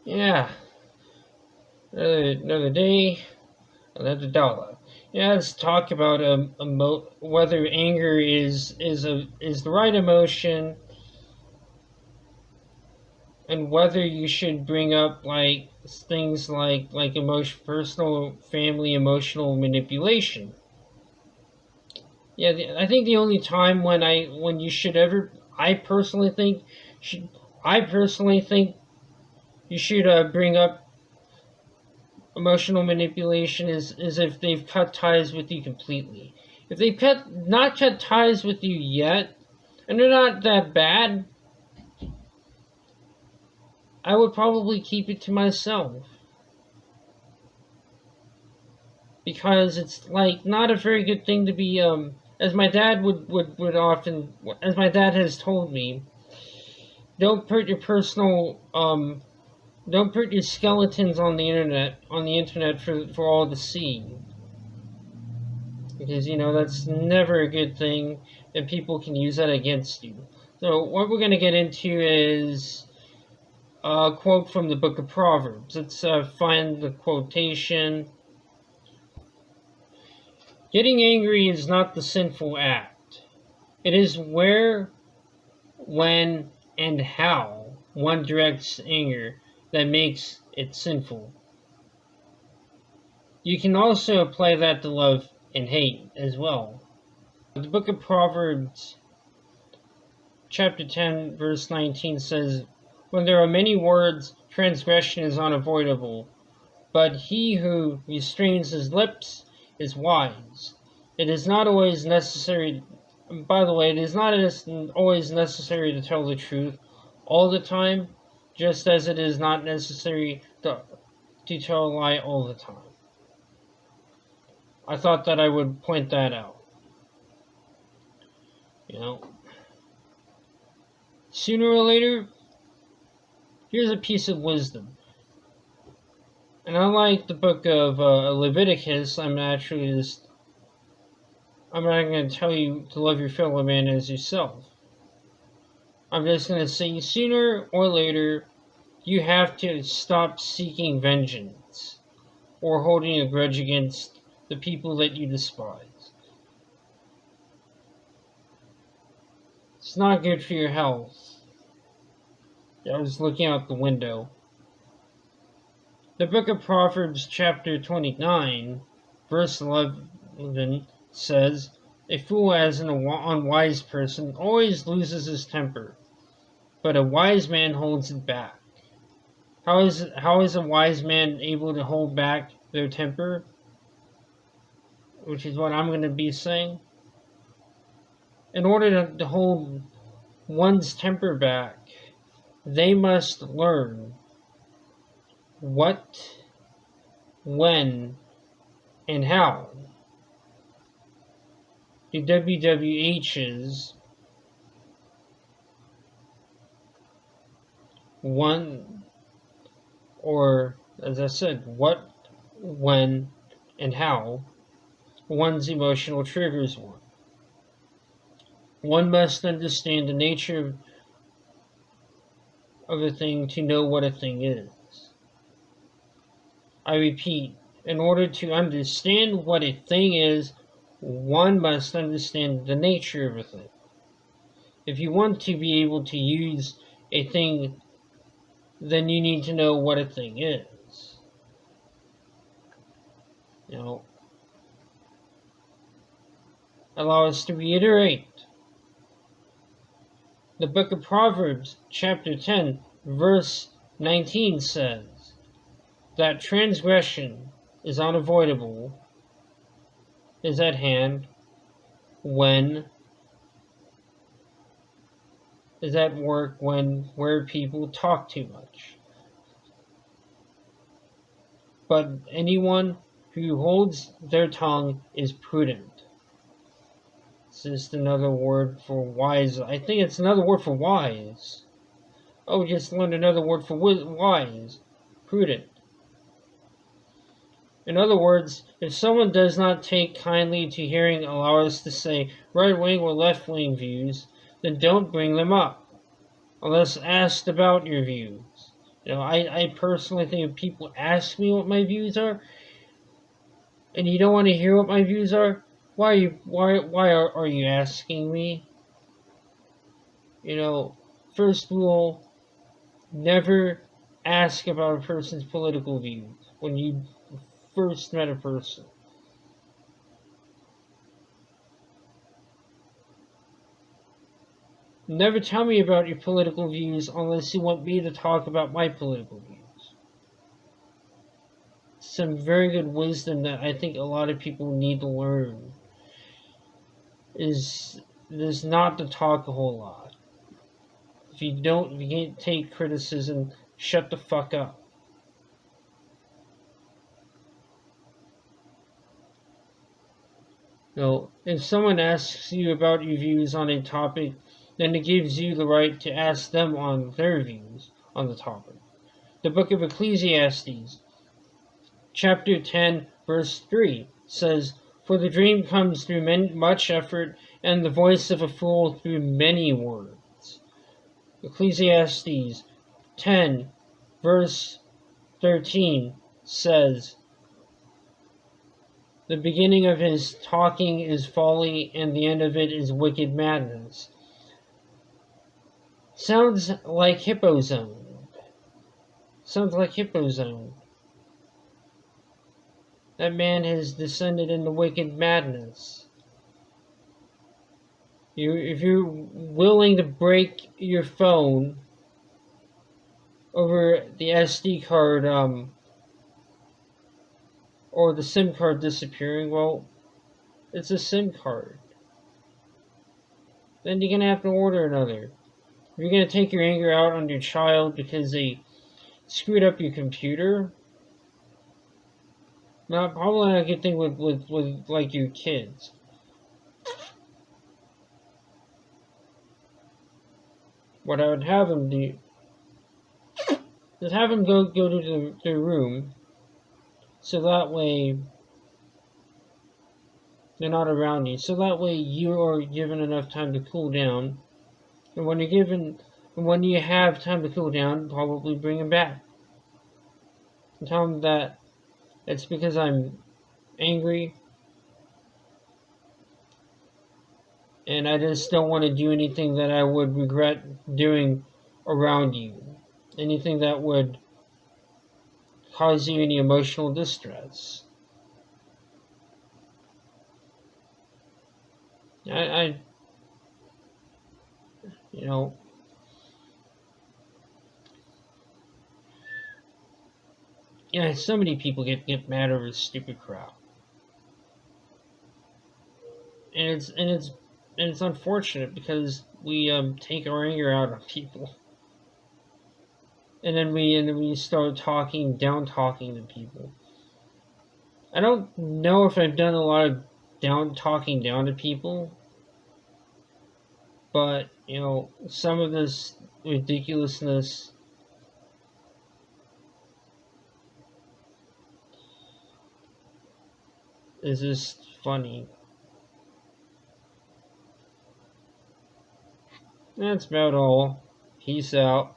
Yeah, another day, another dollar. Yeah, let's talk about whether anger is the right emotion, and whether you should bring up like things like personal, family, emotional manipulation. Yeah, I think the only time when you should ever, I personally think, should I personally think you should bring up emotional manipulation is if they've cut ties with you completely. If they've not cut ties with you yet, and they're not that bad, I would probably keep it to myself because it's like not a very good thing to be as my dad would often, as my dad has told me, don't put your personal don't put your skeletons on the internet for all to see, because that's never a good thing, and people can use that against you. So what we're going to get into is a quote from the book of Proverbs. Let's find the quotation. Getting angry is not the sinful act. It is where, when, and how one directs anger that makes it sinful. You can also apply that to love and hate as well. The book of Proverbs, chapter 10, verse 19 says, when there are many words, transgression is unavoidable, but he who restrains his lips is wise. It is not always necessary, by the way, it is not always necessary to tell the truth all the time, just as it is not necessary to tell a lie all the time. I thought that I would point that out. You know, sooner or later, here's a piece of wisdom. And unlike the book of Leviticus, I'm not going to tell you to love your fellow man as yourself. I'm just going to say sooner or later, you have to stop seeking vengeance or holding a grudge against the people that you despise. It's not good for your health. I was looking out the window. The book of Proverbs, chapter 29, verse 11 says, a fool as an unwise person always loses his temper, but a wise man holds it back. How is a wise man able to hold back their temper? Which is what I'm going to be saying. In order to hold one's temper back, they must learn what, when, and how. The WWH's one, or as I said, what, when, and how one's emotional triggers one. One must understand the nature of a thing to know what a thing is. I repeat, in order to understand what a thing is, one must understand the nature of a thing. If you want to be able to use a thing, then you need to know what a thing is. Allow us to reiterate. The book of Proverbs, chapter 10, verse 19 says that transgression is unavoidable, is at hand, when is at work, where people talk too much. But anyone who holds their tongue is prudent. It's just another word for wise. I think it's another word for wise. Oh, just learned another word for wise. Prudent. In other words, if someone does not take kindly to hearing allow us to say right-wing or left-wing views, then don't bring them up, unless asked about your views. You know, I personally think if people ask me what my views are, and you don't want to hear what my views are, why are you asking me? You know, first rule, never ask about a person's political views when you first met a person. Never tell me about your political views unless you want me to talk about my political views. Some very good wisdom that I think a lot of people need to learn is not to talk a whole lot. If you can't take criticism, shut the fuck up. You know, if someone asks you about your views on a topic, then it gives you the right to ask them on their views on the topic. The book of Ecclesiastes, chapter 10, verse 3 says, "For the dream comes through much effort, and the voice of a fool through many words." Ecclesiastes 10, verse 13 says, "The beginning of his talking is folly, and the end of it is wicked madness." Sounds like Hippozone. Sounds like Hippozone. That man has descended into wicked madness. If you're willing to break your phone over the SD card, or the SIM card disappearing, well, it's a SIM card. Then you're gonna have to order another. If you're gonna take your anger out on your child because they screwed up your computer, probably not a good thing with like your kids. What I would have them do is have them go to their room, so that way they're not around you. So that way you are given enough time to cool down, and when you have time to cool down, probably bring them back. And tell them that it's because I'm angry and I just don't want to do anything that I would regret doing around you. Anything that would cause you any emotional distress. I you know, yeah, so many people get mad over stupid crap, and it's unfortunate because we take our anger out on people, and then we start down talking to people. I don't know if I've done a lot of talking down to people, but you know, some of this ridiculousness is just funny. That's about all. Peace out.